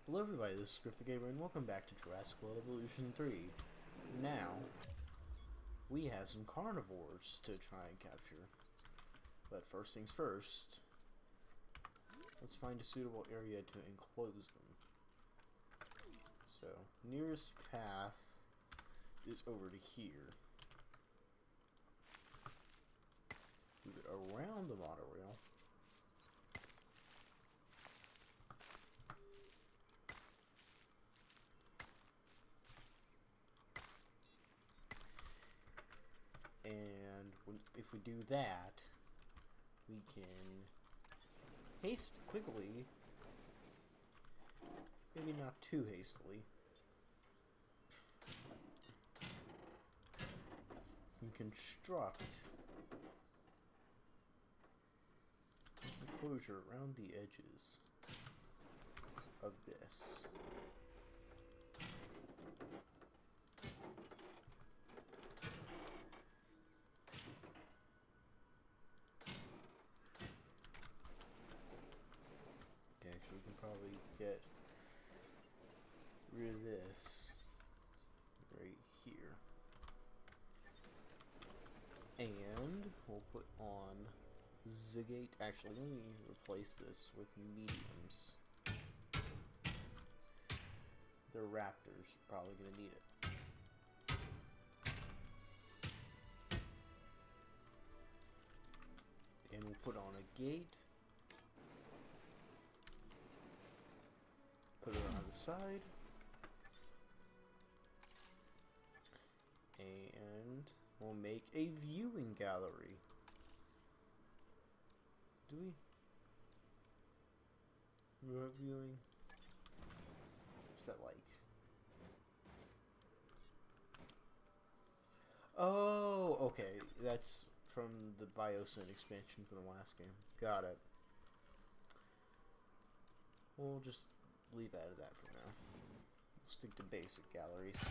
Hello everybody, this is Griff the Gamer, and welcome back to Jurassic World Evolution 3. Now, we have some carnivores to try and capture. But first things first, let's find a suitable area to enclose them. So, nearest path is over to here. Move it around the monorail. And if we do that, we can haste quickly, maybe not too hastily. We can construct an enclosure around the edges of this. Okay, so we can probably get rid of this right here. And we'll put on the gate. Actually, let me replace this with mediums. They're raptors, probably gonna need it. And we'll put on a gate. Put it on the side. And we'll make a viewing gallery. Do we? Remote viewing? What's that like? Oh, okay. That's from the Biosyn expansion from the last game. Got it. We'll just leave out of that for now. We'll stick to basic galleries.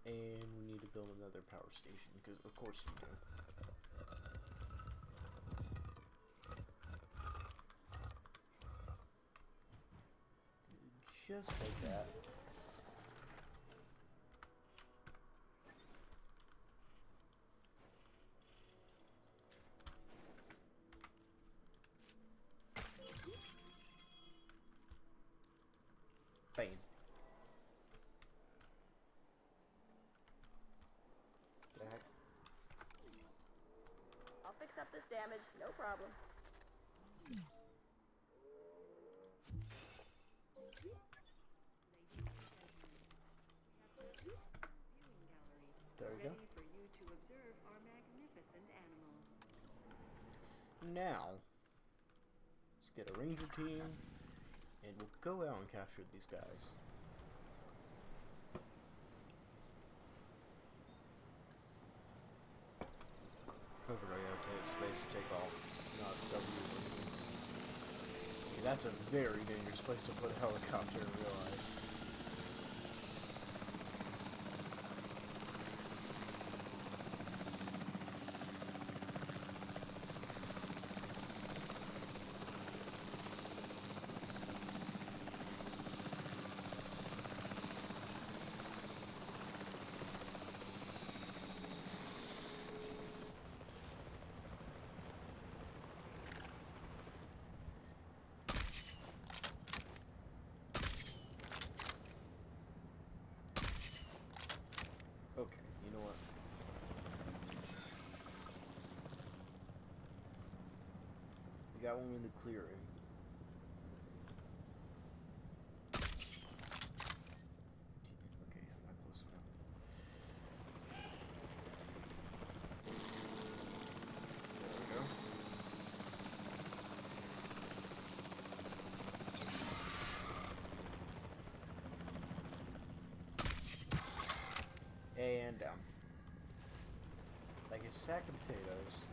And we need to build another power station, because of course we do. Just like that. Bam. The heck? I'll fix up this damage, no problem. There we go. Ready for you to observe our magnificent animals. Now, let's get a ranger team, and we'll go out and capture these guys. Hopefully I have to hit space to take off, not W or anything. Okay, that's a very dangerous place to put a helicopter in real life. Okay, you know what? We got one in the clearing. Okay, I'm not close enough. There we go. And down. Like a sack of potatoes.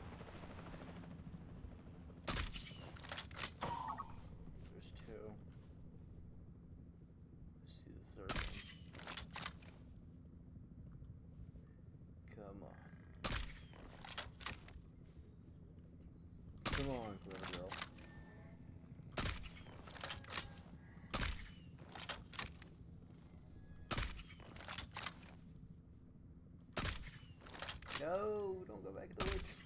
There's two. Let's see the third one. No, don't go back in the woods.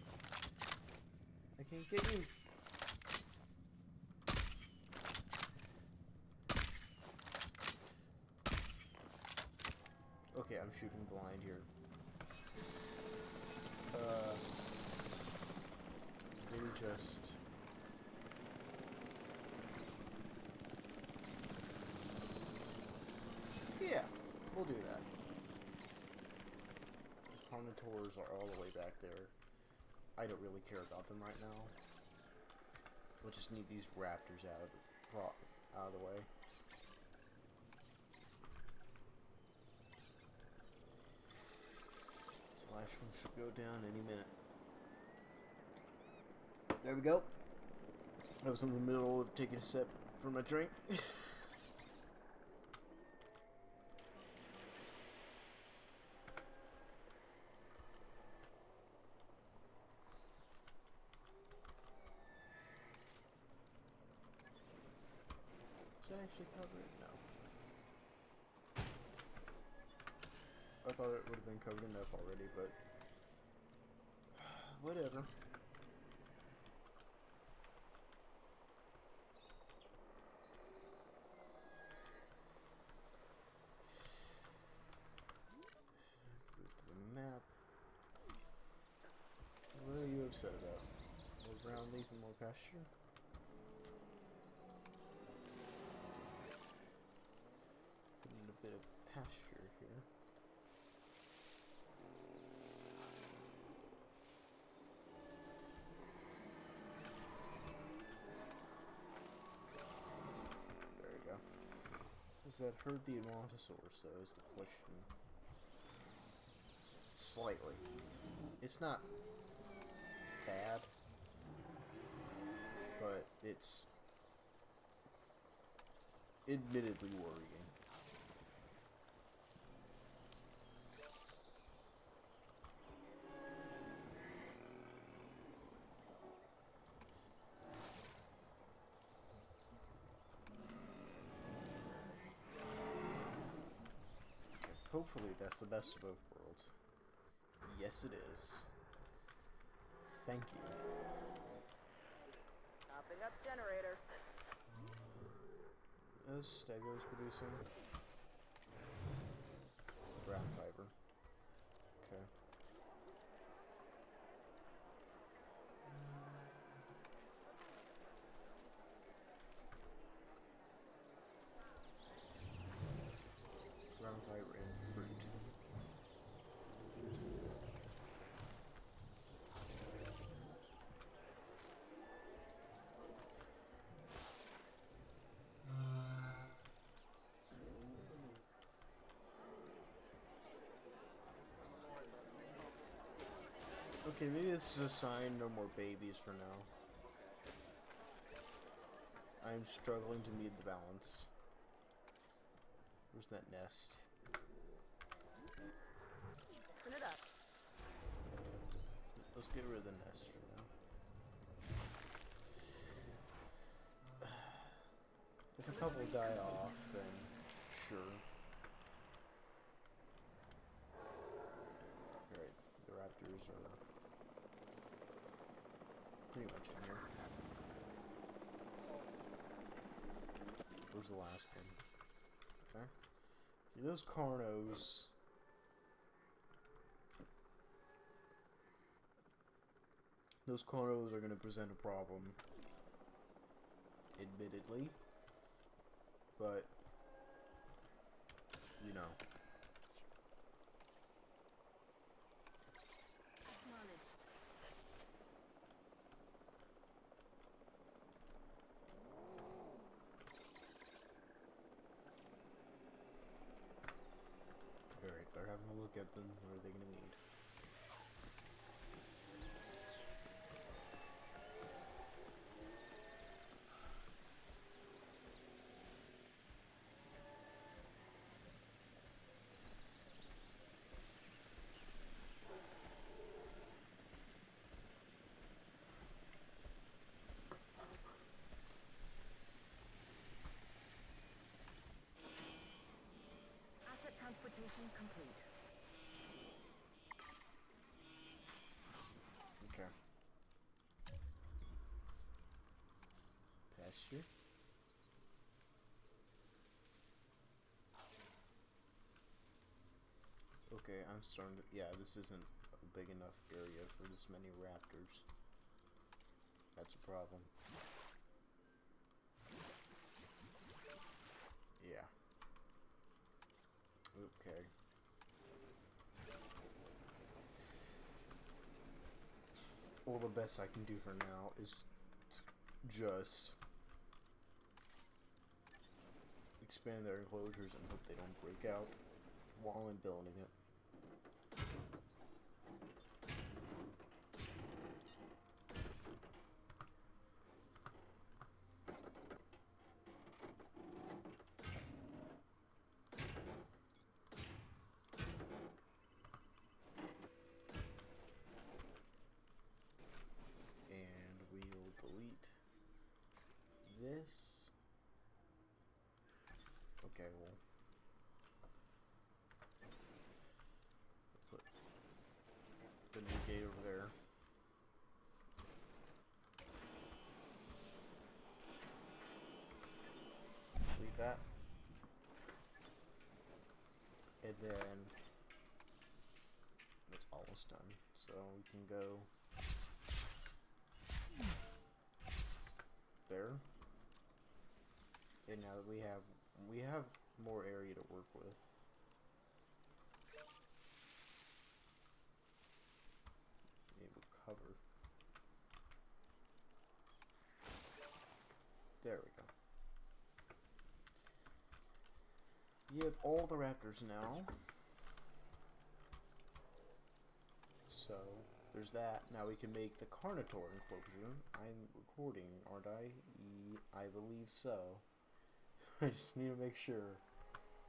I can't get you. Okay, I'm shooting blind here. Maybe just... Yeah, we'll do that. The Carnivores are all the way back there. I don't really care about them right now. We'll just need these raptors out of the way. This last one should go down any minute. There we go. I was in the middle of taking a sip for my drink. Is that actually covered? No. I thought it would have been covered enough already, but whatever. Go to the map. What are you upset about? More ground leaf and more pasture? Put in a bit of pasture here. There you go. Does that hurt the Almontosaurus, though, is the question. Slightly. It's not bad, but it's admittedly worrying. Hopefully that's the best of both worlds. Yes, it is. Thank you. Topping up generator. Is Stegos producing? Brown fiber. Okay. Brown fiber and fruit. Okay, maybe this is a sign no more babies for now. I'm struggling to meet the balance. Where's that nest? Open it up. Let's get rid of the nest for now. If a couple die off, then sure. Alright, the raptors are pretty much in here. Where's the last one? Okay. See, those Carnos. Those Carnos are going to present a problem. Admittedly. But, you know. Acknowledged. Alright, they're having a look at them. What are they going to need? Asset transportation complete. Okay. Pasture. Okay, I'm starting to... Yeah, this isn't a big enough area for this many raptors. That's a problem. Yeah. Okay. Well, the best I can do for now is just expand their enclosures and hope they don't break out while I'm building it. And we'll delete this. Okay, well, put the new gate over there. Delete that. And then it's almost done. So we can go there. And now that we have more area to work with. It will cover. There we go. You have all the raptors now. So there's that. Now we can make the Carnivore enclosure. I'm recording, aren't I? I believe so. I just need to make sure.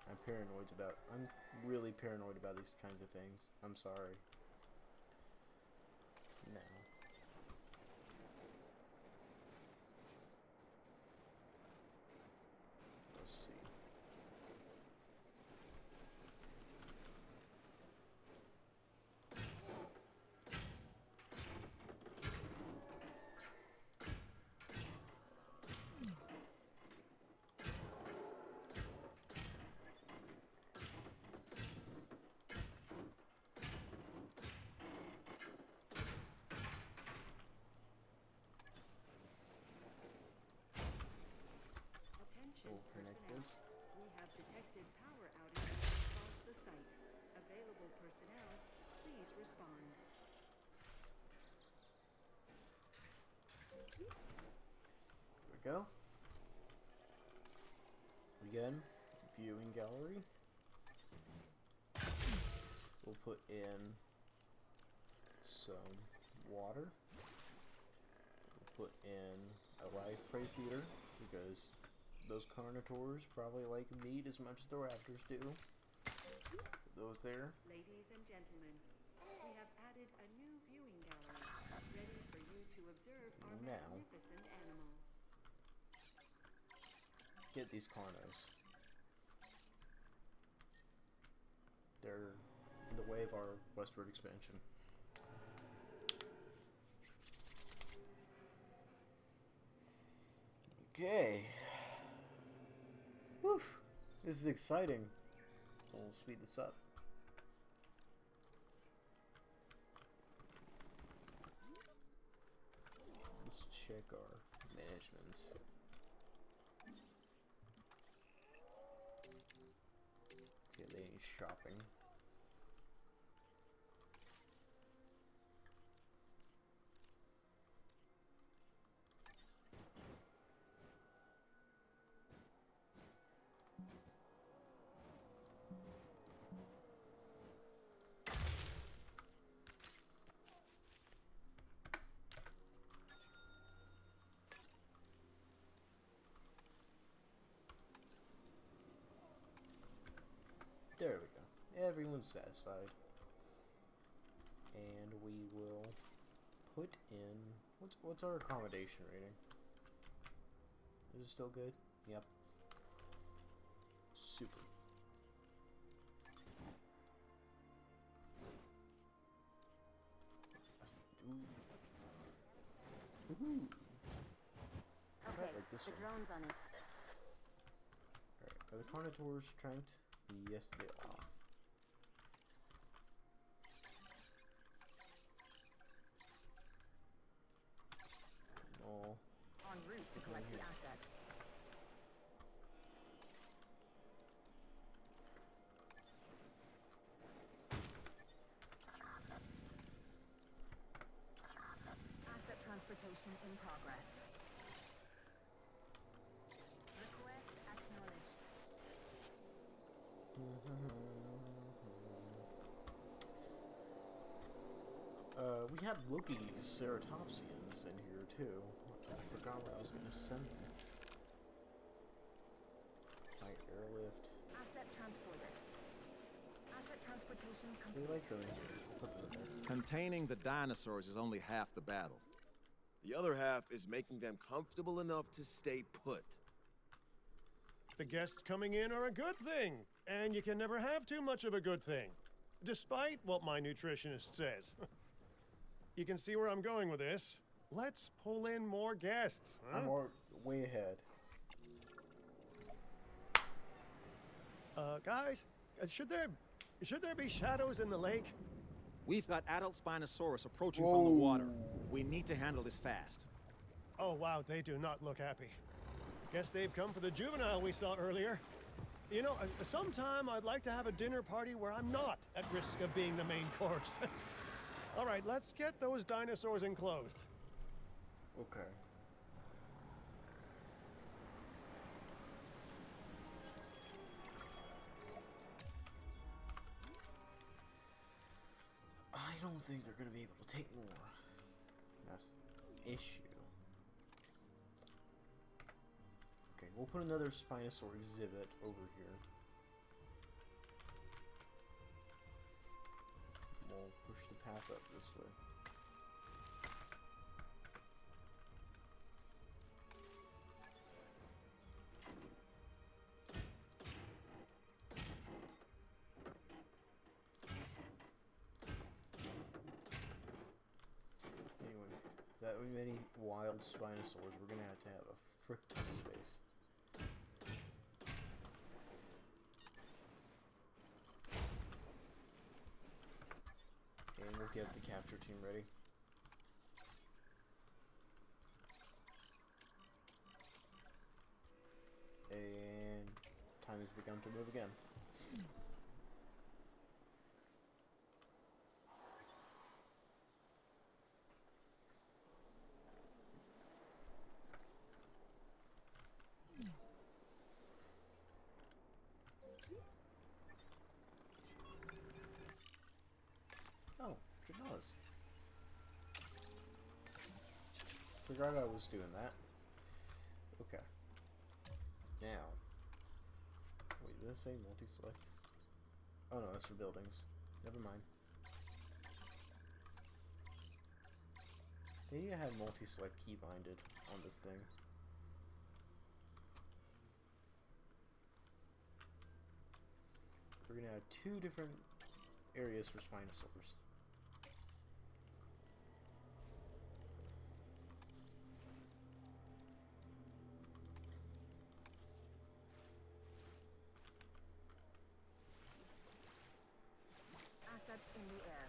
I'm really paranoid about these kinds of things. I'm sorry. Now. Let's see. Attention We'll connect personnel. this. We have detected power outages across the site. Available personnel, please respond. There we go. Again, viewing gallery. We'll put in some water. We'll put in a live prey feeder because those carnivores probably like meat as much as the raptors do. Put those there. Ladies and gentlemen, we have added a new viewing gallery, ready for you to observe our Now, magnificent animals. get these carnos. They're in the way of our westward expansion. Okay. Whew. This is exciting. We'll speed this up. Let's check our managements. Okay, they need shopping. There we go. Everyone's satisfied. And we will put in... What's our accommodation rating? Is it still good? Yep. Super. Ooh. Woohoo! Okay, like this the one. drone's on it. Alright, are the Carnivores tranked? Yes, they are. Oh. En route to collect the asset. Asset transportation in progress. Request acknowledged. We had Loki's ceratopsians in here too. I forgot where I was gonna send them. My airlift. Asset transported. Asset transportation They complete. like going here. Put them in there. Containing the dinosaurs is only half the battle. The other half is making them comfortable enough to stay put. The guests coming in are a good thing, and you can never have too much of a good thing, despite what my nutritionist says. You can see where I'm going with this. Let's pull in more guests, huh? I'm way ahead. Guys, should there be shadows in the lake? We've got adult Spinosaurus approaching from the water. We need to handle this fast. Oh wow, they do not look happy. Guess they've come for the juvenile we saw earlier. You know, sometime I'd like to have a dinner party where I'm not at risk of being the main course. All right, let's get those dinosaurs enclosed. Okay. I don't think they're gonna be able to take more. That's the issue. Okay, we'll put another Spinosaur exhibit over here. We'll push the path up this way. Anyway, that many wild Spinosaurs, we're gonna have a frick ton of space. And we'll get the capture team ready. And time has begun to move again. Oh, Jaws. Forgot I was doing that. Okay. Now. Wait, did that say multi-select? Oh no, that's for buildings. Never mind. They need to have multi-select keybinded on this thing. We're gonna have two different areas for Spinosaurs. Assets in the air.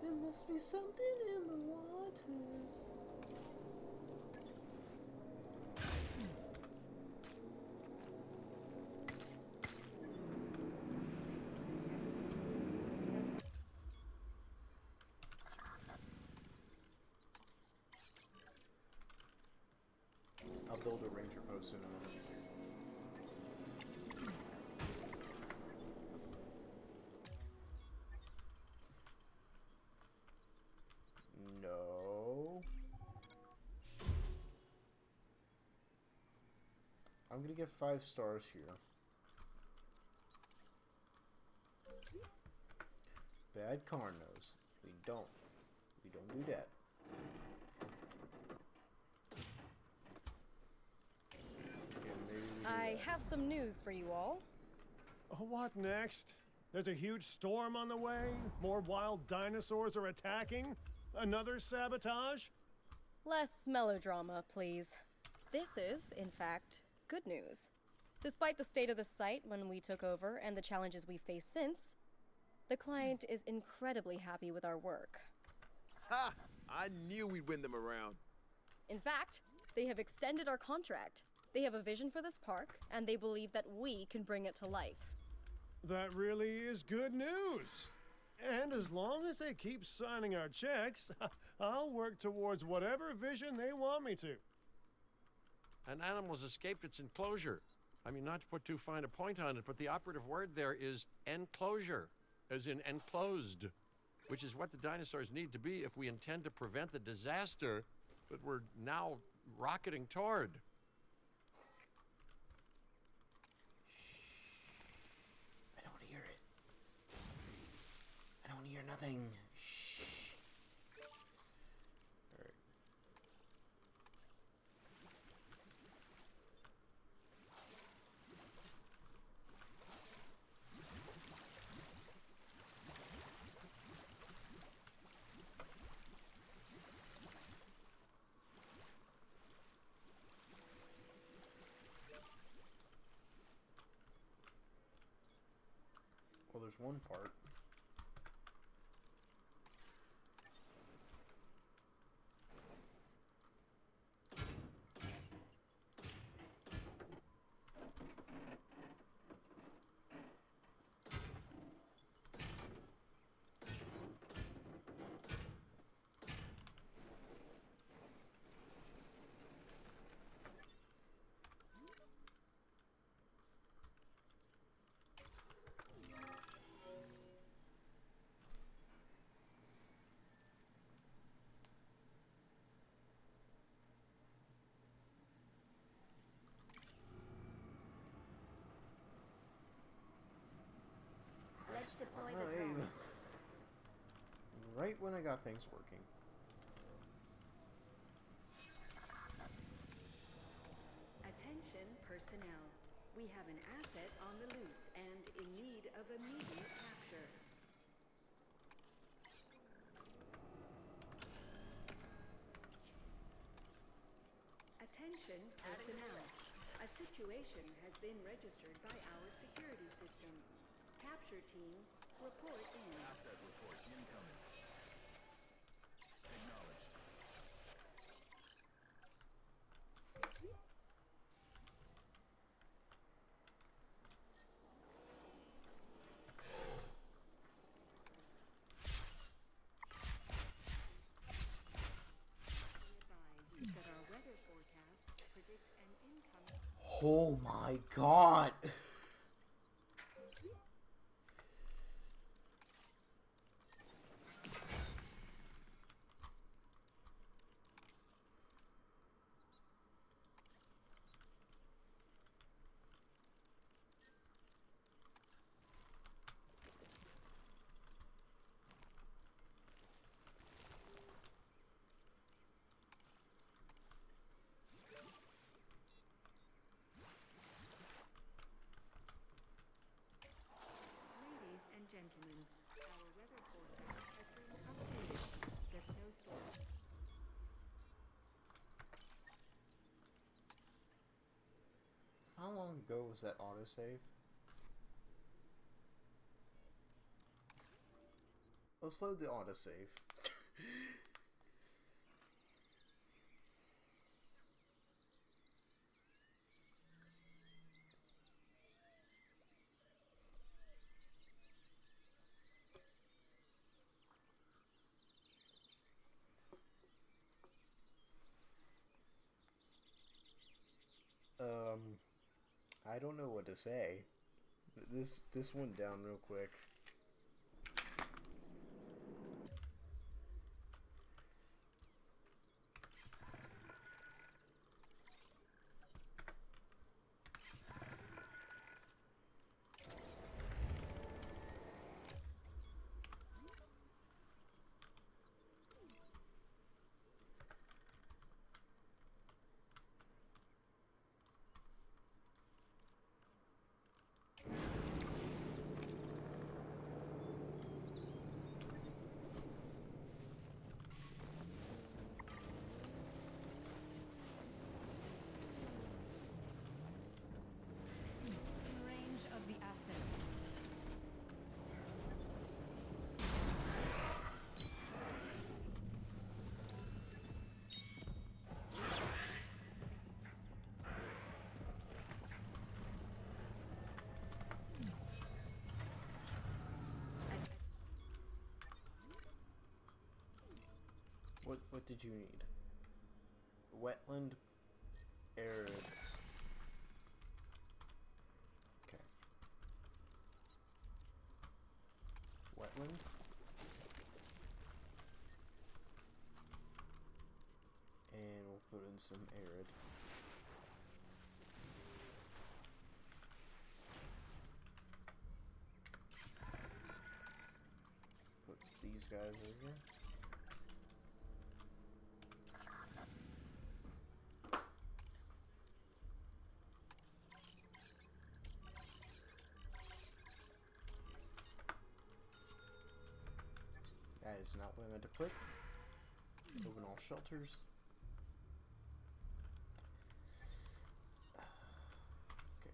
There must be something in the water. I'll build a ranger post in a moment. No. I'm gonna get 5 stars here. Bad Carnos. We don't do that. Okay, maybe we do I that. have some news for you all. What next? There's a huge storm on the way? More wild dinosaurs are attacking? Another sabotage? Less melodrama, please. This is, in fact, good news. Despite the state of the site when we took over and the challenges we faced since, the client is incredibly happy with our work. Ha! I knew we'd win them around. In fact, they have extended our contract. They have a vision for this park, and they believe that we can bring it to life. That really is good news. And as long as they keep signing our checks, I'll work towards whatever vision they want me to. An animal's escaped its enclosure. I mean, not to put too fine a point on it, but the operative word there is enclosure, as in enclosed, which is what the dinosaurs need to be if we intend to prevent the disaster that we're now rocketing toward. I don't hear it. I don't hear nothing. Shh. Alright. Well, there's one part. Let's deploy the Five. drone. Right when I got things working. Attention personnel. We have an asset on the loose and in need of immediate capture. Attention personnel. A situation has been registered by our security system. Capture teams, report in. Asset report incoming. Acknowledged. Be advised that our weather forecasts predict an incoming. Oh my god! Ladies and gentlemen, our weather forecast has been updated. The snowstorm. How long ago was that autosave? Let's load the autosave. I don't know what to say. This went down real quick. What did you need? Wetland, arid. Okay. Wetland. And we'll put in some arid. Put these guys over here. That is not what I meant to click. Open all shelters. Okay.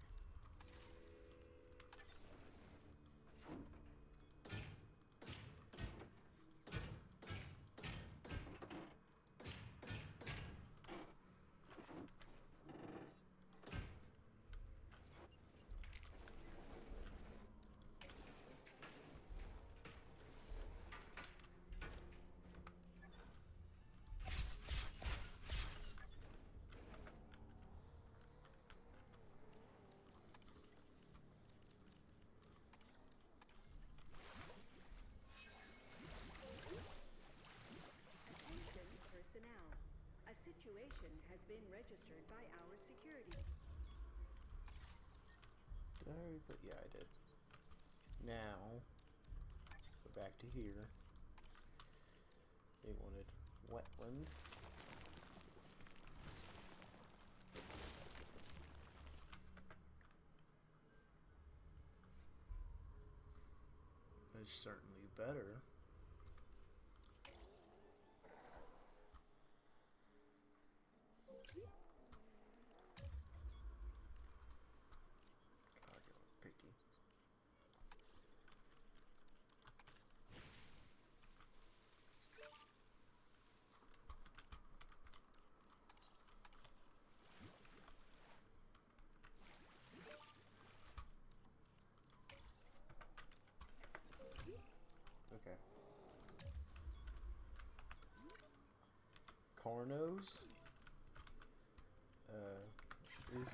Attention personnel. A situation has been registered by our security. Did I already put? Yeah, I did. Now, go back to here. They wanted wetland. That's certainly better. God, you're picky. Okay. Carnos is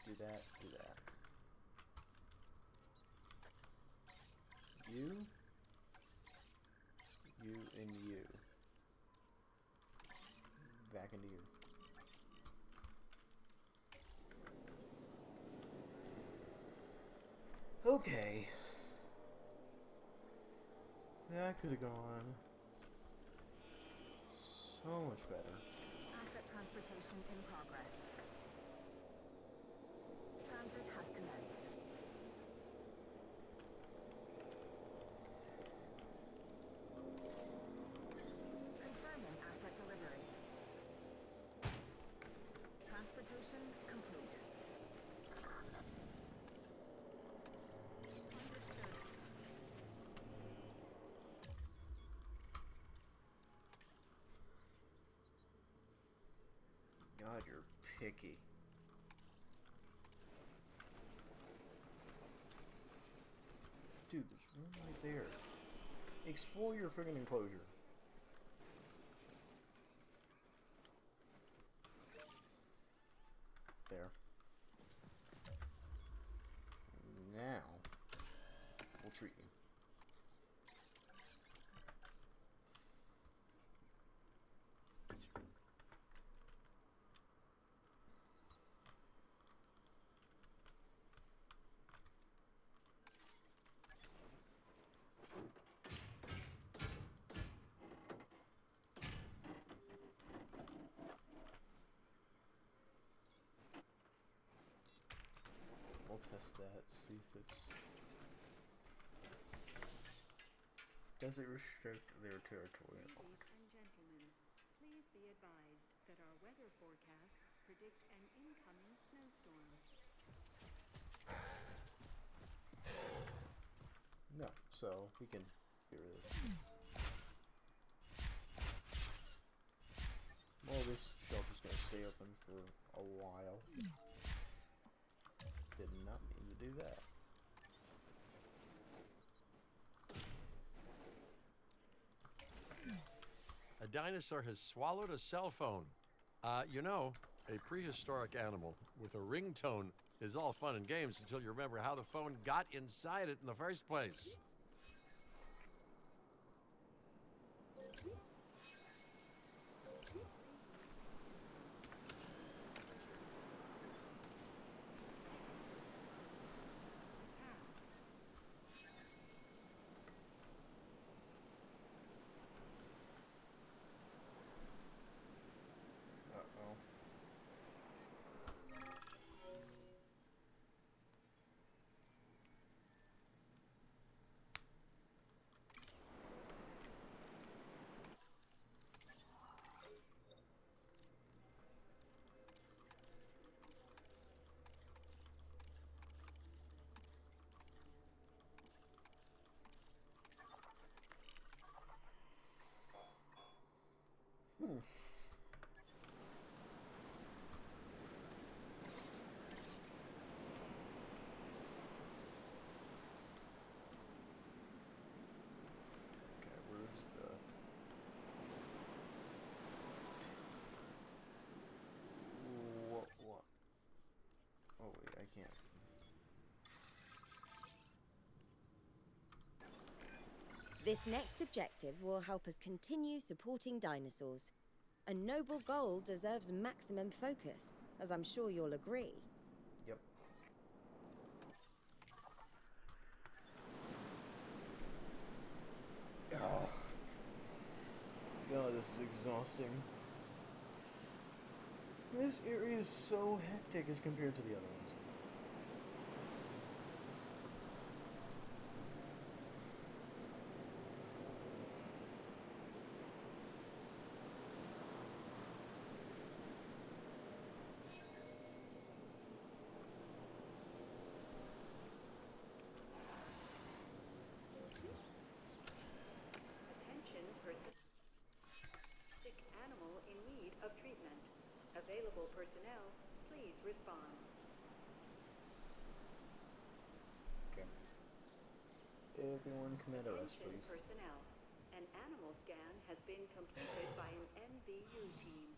do that, you, and you. Back into you. Okay. That could have gone so much better. Asset transportation in progress. Transit has commenced. Confirming asset delivery. Transportation complete. Understood. God, you're picky. Dude, there's one right there. Explore your friggin' enclosure. There. Now, we'll treat you. We'll test that, see if it's... Does it restrict their territory at all? Ladies and gentlemen, please be advised that our weather forecasts predict an incoming snowstorm. No, so we can get rid of this. Well, this shelter's gonna stay open for a while. Did not mean to do that. A dinosaur has swallowed a cell phone. You know, a prehistoric animal with a ringtone is all fun and games until you remember how the phone got inside it in the first place. Uh-oh. Hmm. Okay, where's the... What? Oh wait, I can't. This next objective will help us continue supporting dinosaurs. A noble goal deserves maximum focus, as I'm sure you'll agree. Yep. Oh. God, this is exhausting. This area is so hectic as compared to the other ones. Attention person. Sick animal in need of treatment. Available personnel, please respond. Okay. Everyone commit arrest, Attention please. personnel. An animal scan has been completed by an NVU team.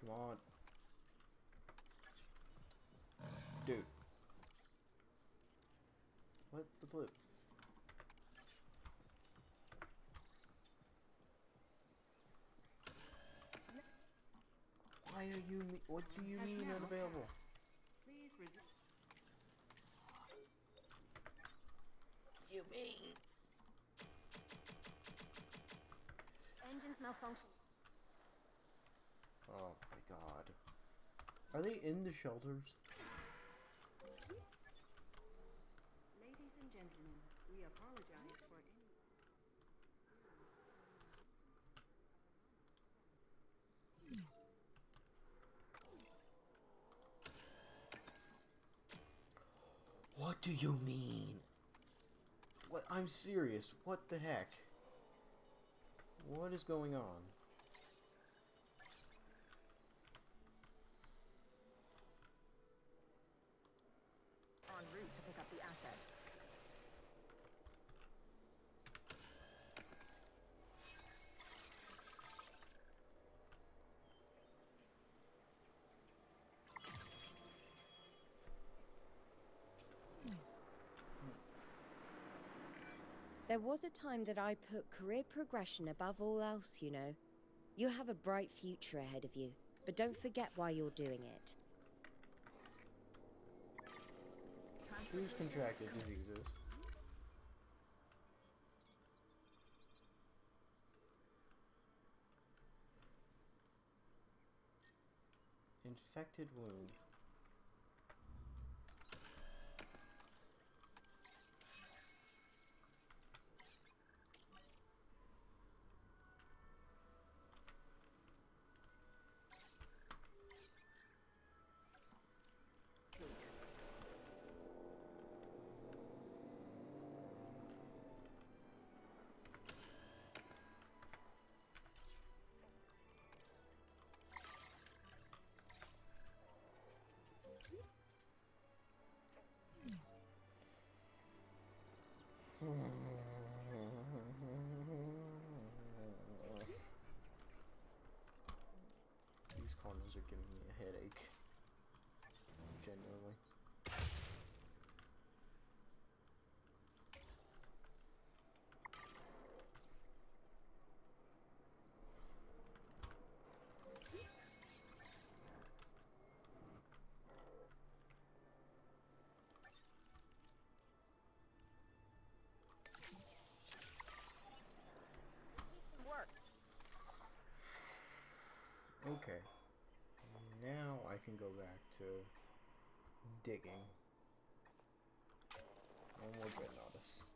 Come on. Dude. What? The blue? Why are you... What do you mean unavailable? Please resume. You mean... Engines malfunction. Oh my god. Are they in the shelters? Ladies and gentlemen, we apologize for any... What do you mean? What? I'm serious. What the heck? What is going on? En route to pick up the asset. There was a time that I put career progression above all else, you know. You have a bright future ahead of you, but don't forget why you're doing it. Who's contracted diseases? Infected wound. giving me a headache. Genuinely. Okay. Now I can go back to digging. One more Dreadnoughtus.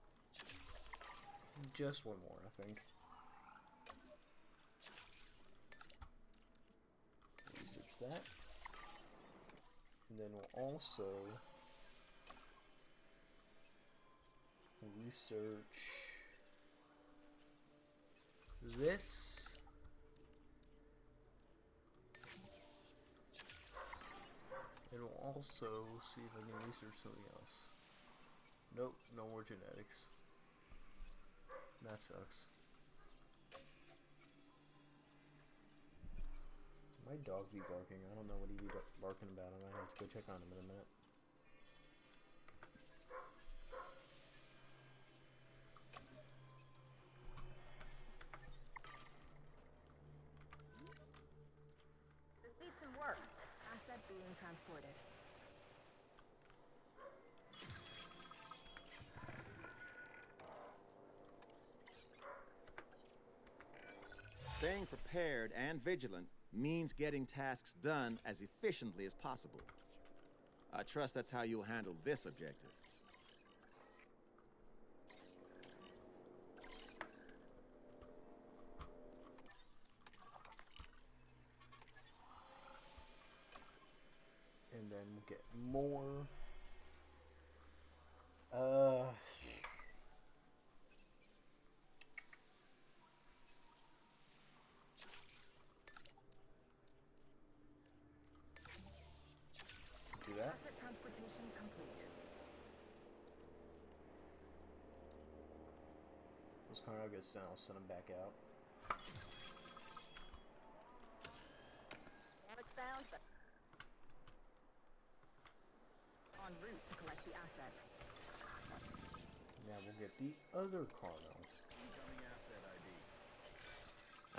Just one more, I think. Research that. And then we'll also research this. And we'll also see if I can research something else. Nope, no more genetics. That sucks. My dog be barking. I don't know what he be barking about. I might have to go check on him in a minute. This needs some work. Asset being transported. Staying prepared and vigilant means getting tasks done as efficiently as possible. I trust that's how you'll handle this objective. And then we'll get more. Do that. Asset transportation complete. Those cargo gets done, I'll send them back out. Damage found, but en route to collect the asset. Now we'll get the other Carno. Incoming asset ID.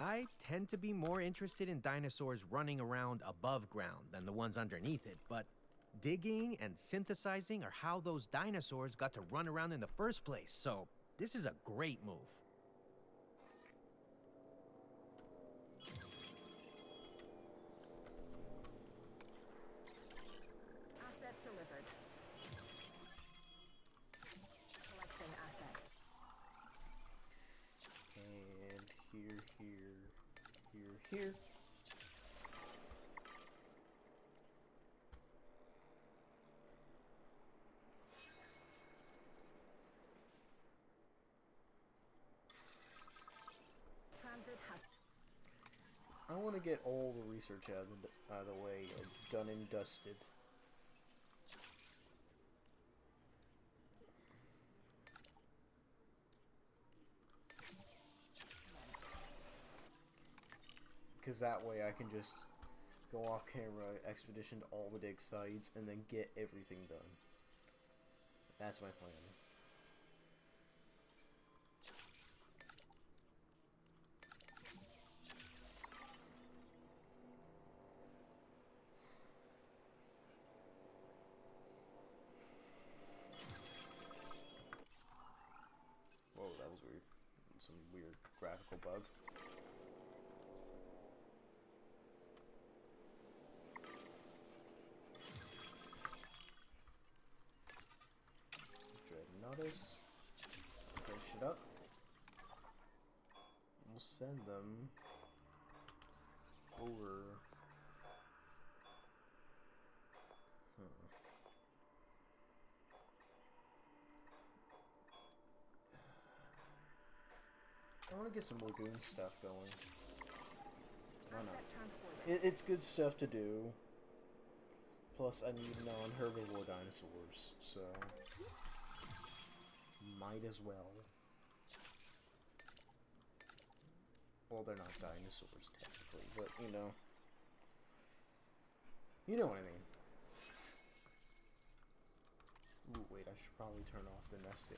I tend to be more interested in dinosaurs running around above ground than the ones underneath it, but digging and synthesizing are how those dinosaurs got to run around in the first place, so this is a great move. Asset delivered. Collecting asset. And here. Transit has. I want to get all the research out of the way, done and dusted. Because that way I can just go off camera, expedition to all the dig sites, and then get everything done. That's my plan. Whoa, that was weird. Some weird graphical bug. Dreadnoughtus. Finish it up. We'll send them over. I want to get some lagoon stuff going. Why not? It's good stuff to do. Plus, I need non-herbivore dinosaurs, so might as well. Well, they're not dinosaurs technically, but you know. You know what I mean. Ooh, wait, I should probably turn off the nesting.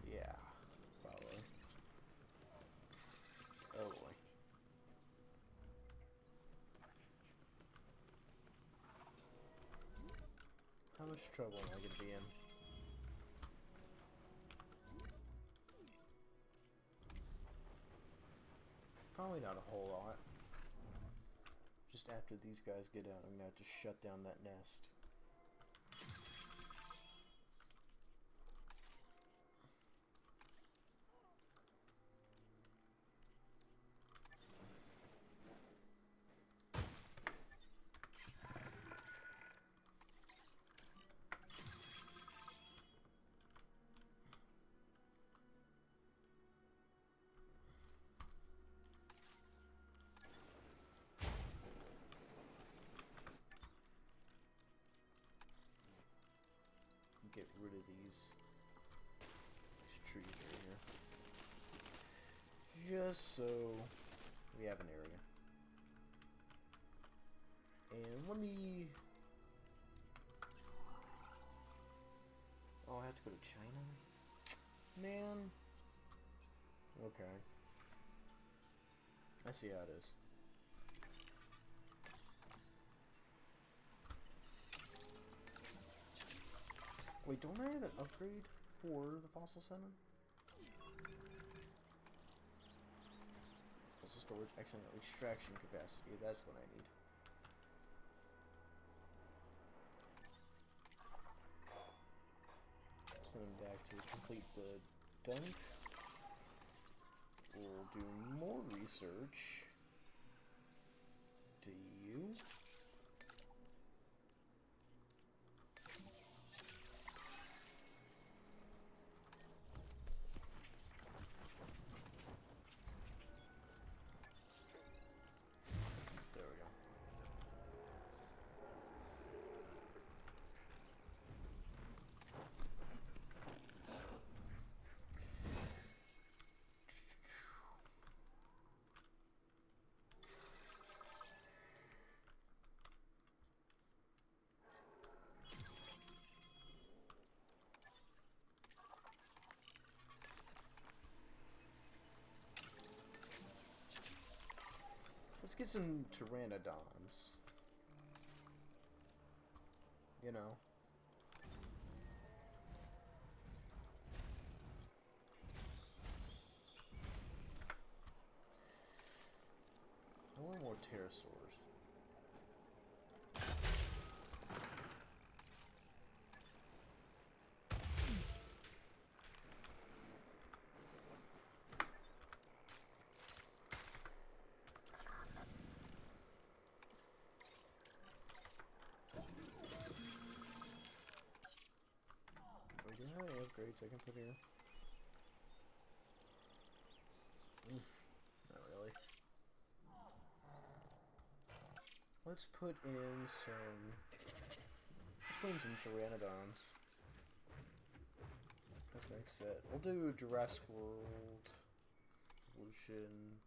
Yeah, probably. Oh boy. How much trouble am I gonna be in? Probably not a whole lot. Just after these guys get out, I'm gonna have to shut down that nest. Get rid of these trees right here. Just so we have an area. And let me... Oh, I have to go to China? Man. Okay. I see how it is. Wait, don't I have an upgrade for the fossil center? Fossil storage, actually, extraction capacity. That's what I need. Send them back to complete the dunk. We'll do more research. Do you? There we go. Let's get some pteranodons. You know. I want more pterosaurs. Wait, do I have any upgrades I can put here? Not really. Let's put in some... Let's put in some pteranodons. That makes it. We'll do Jurassic World Evolution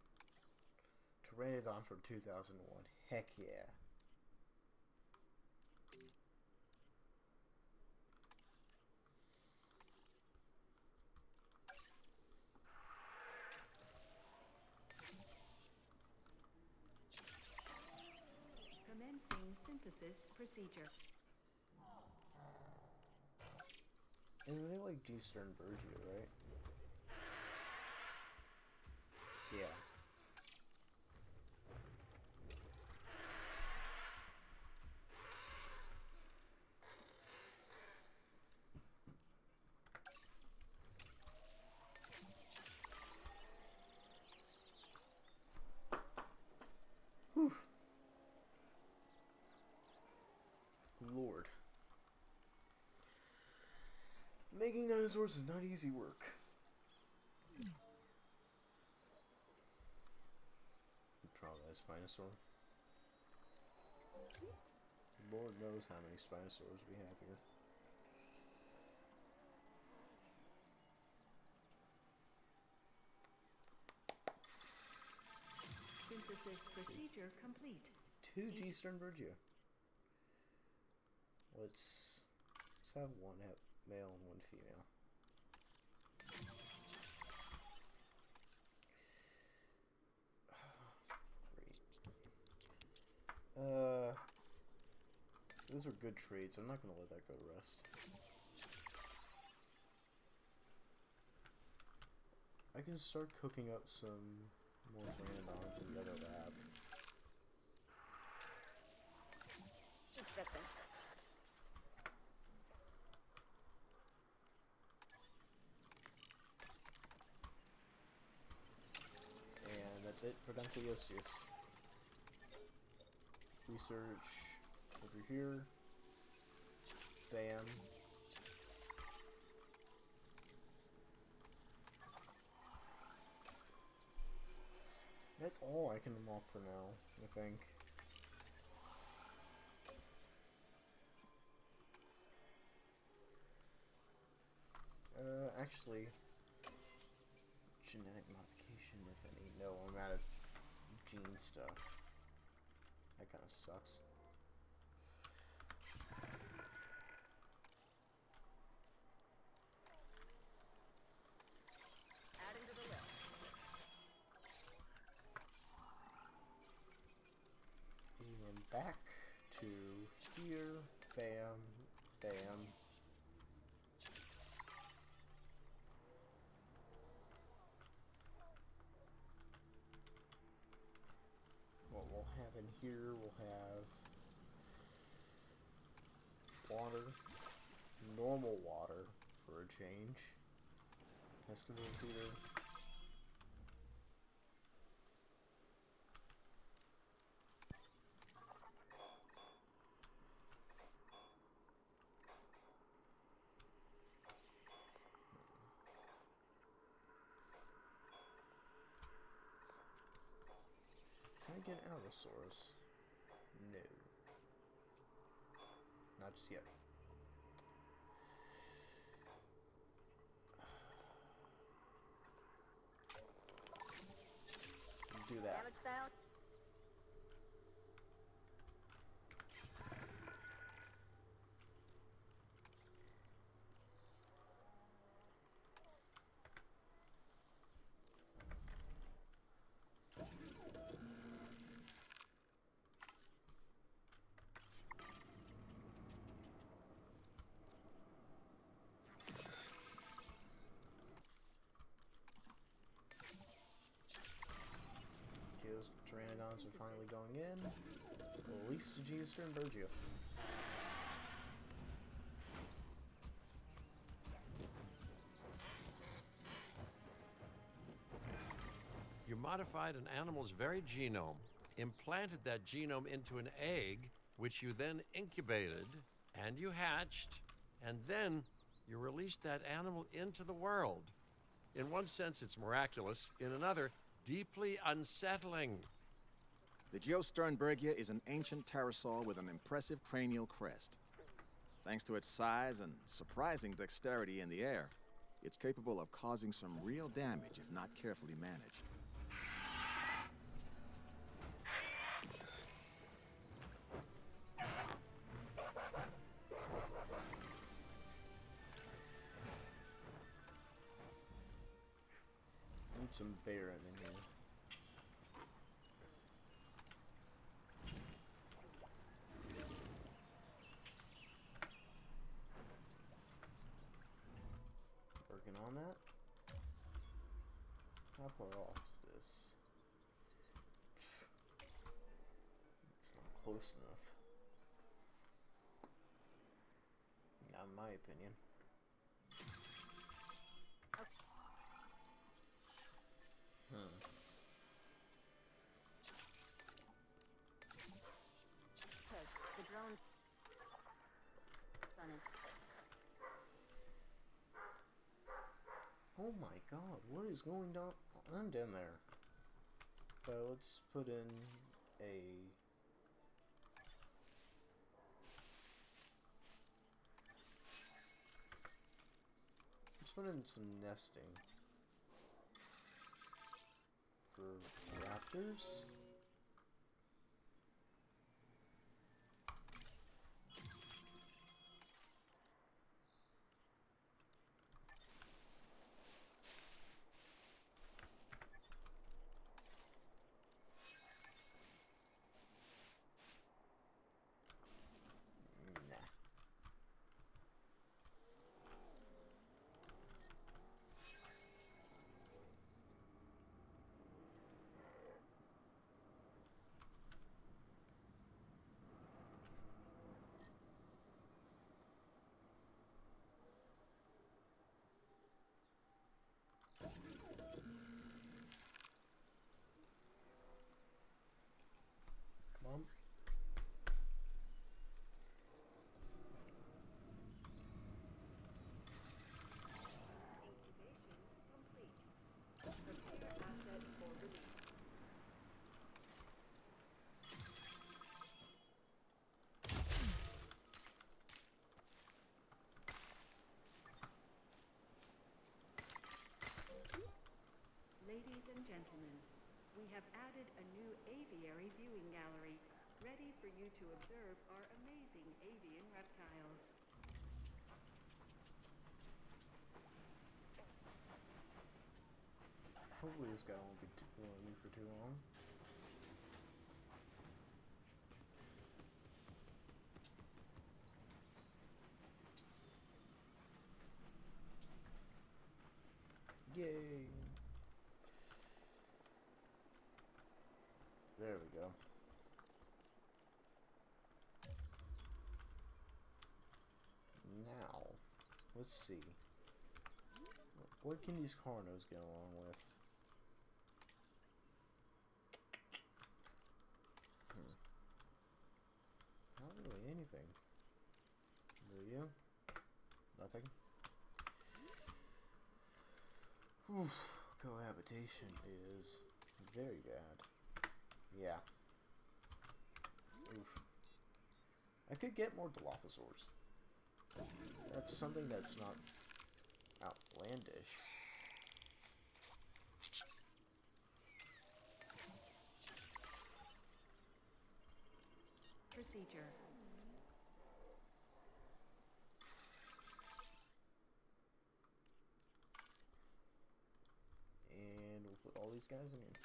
Pteranodon from 2001. Heck yeah. Commencing synthesis procedure. And they like G. Sternbergia, right? Yeah. Whew. Lord. Making dinosaurs is not easy work. Probably a Spinosaur. Lord knows how many Spinosaurs we have here. Synthesis procedure complete. 2 G Sternbergia. Let's have one male and one female. Great. Those are good trades. I'm not gonna let that go to rest. I can start cooking up some more Pteranodons in the other lab. And that's it for Dunkleosteus. Research over here. Bam. That's all I can unlock for now, I think. Actually, genetic modification, if any. No, I'm out of gene stuff. That kind of sucks. Adding to the list. And back to here. Bam. Bam. What we'll have in here, we'll have water, normal water for a change, festival feeder, can I get Allosaurus? No. Not just yet. Do that. Damage bound. Those Pteranodons are finally going in. At least to G Sternbergia. You modified an animal's very genome, implanted that genome into an egg, which you then incubated, and you hatched, and then you released that animal into the world. In one sense, it's miraculous. In another, deeply unsettling. The Geosternbergia is an ancient pterosaur with an impressive cranial crest. Thanks to its size and surprising dexterity in the air, it's capable of causing some real damage if not carefully managed. Need some Baron in here. Working on that. How far off is this? It's not close enough. Not in my opinion. Okay, the drone's on its Oh my god, what is going on down there? Let's put in a... Let's put in some nesting. For raptors. Ladies and gentlemen, we have added a new aviary viewing gallery, ready for you to observe our amazing avian reptiles. Hopefully this guy won't be on me for too long. Yay! There we go. Now, let's see. What can these Carnos get along with? Not really anything. Do you? Nothing? Oof. Cohabitation is very bad. Yeah. Oof. I could get more Dilophosaurs. That's something that's not outlandish. Procedure. And we'll put all these guys in here.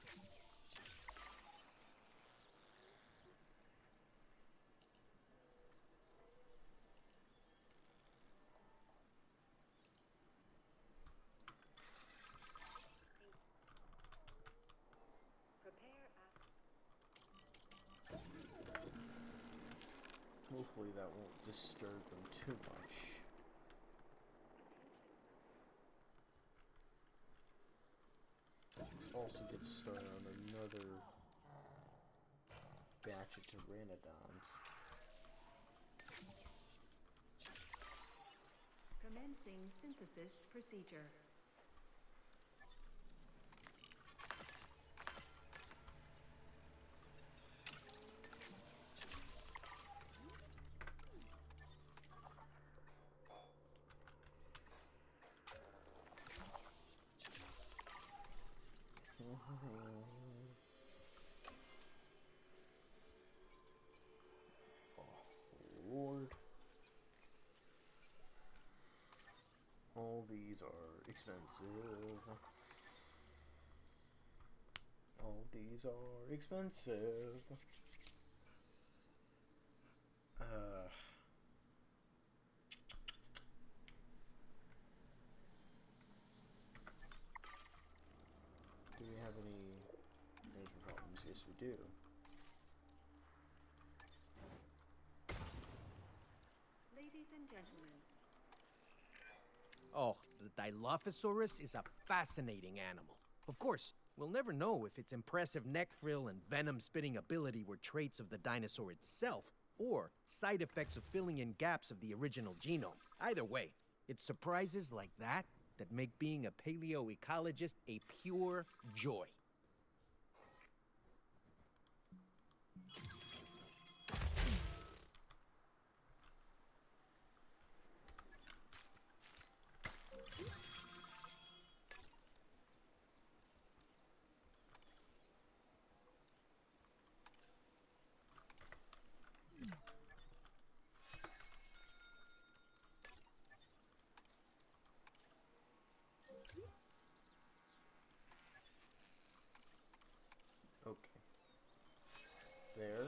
Hopefully that won't disturb them too much. Let's also get started on another batch of Pteranodons. Commencing synthesis procedure. Oh, Lord. All these are expensive. All these are expensive. Do we have any major problems? Yes, we do. Ladies and gentlemen. Oh, the Dilophosaurus is a fascinating animal. Of course, we'll never know if its impressive neck frill and venom-spitting ability were traits of the dinosaur itself, or side effects of filling in gaps of the original genome. Either way, it's surprises like that that make being a paleoecologist a pure joy. Okay. There.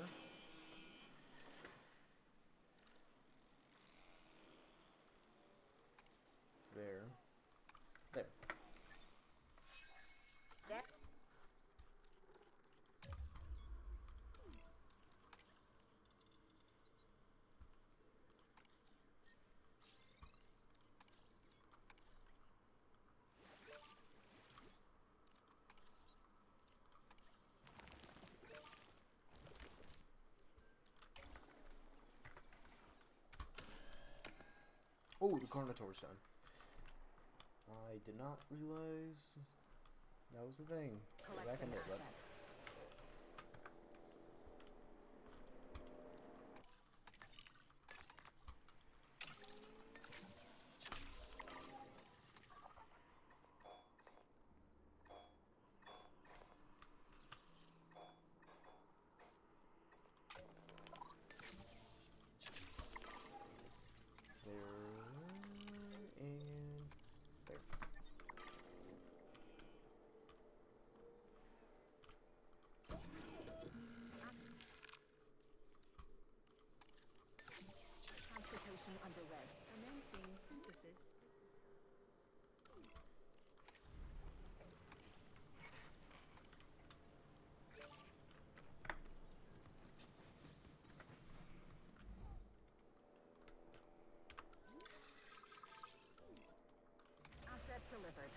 There. There. That Oh, the Carnivores done. I did not realize that was the thing. Go back in there, bud. Commencing synthesis. Asset delivered.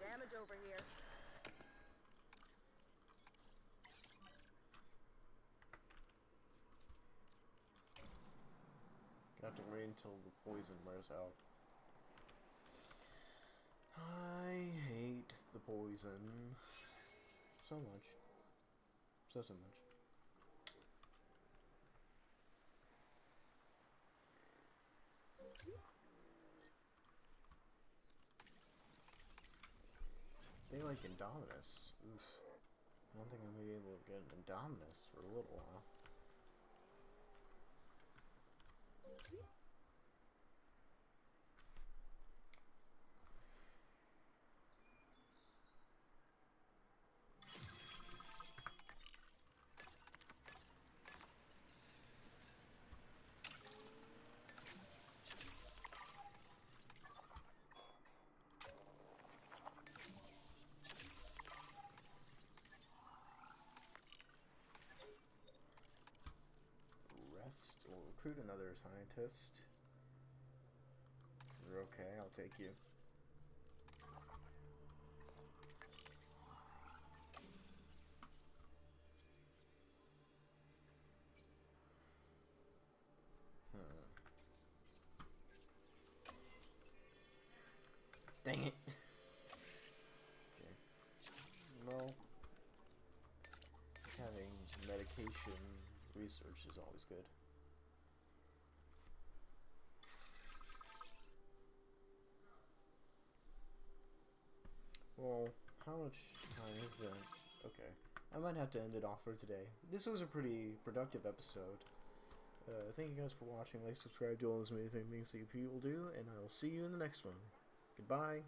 Damage over here. Got to wait until the poison wears out. I hate the poison so much. So much. They like Indominus. Oof. I don't think I'm gonna be able to get an Indominus for a little while. We'll recruit another scientist. You're okay, I'll take you. Dang it. Okay. Well, having medication research is always good. Well, how much time has been? Okay. I might have to end it off for today. This was a pretty productive episode. Thank you guys for watching. Like, subscribe, do all those amazing things that you people do, and I will see you in the next one. Goodbye.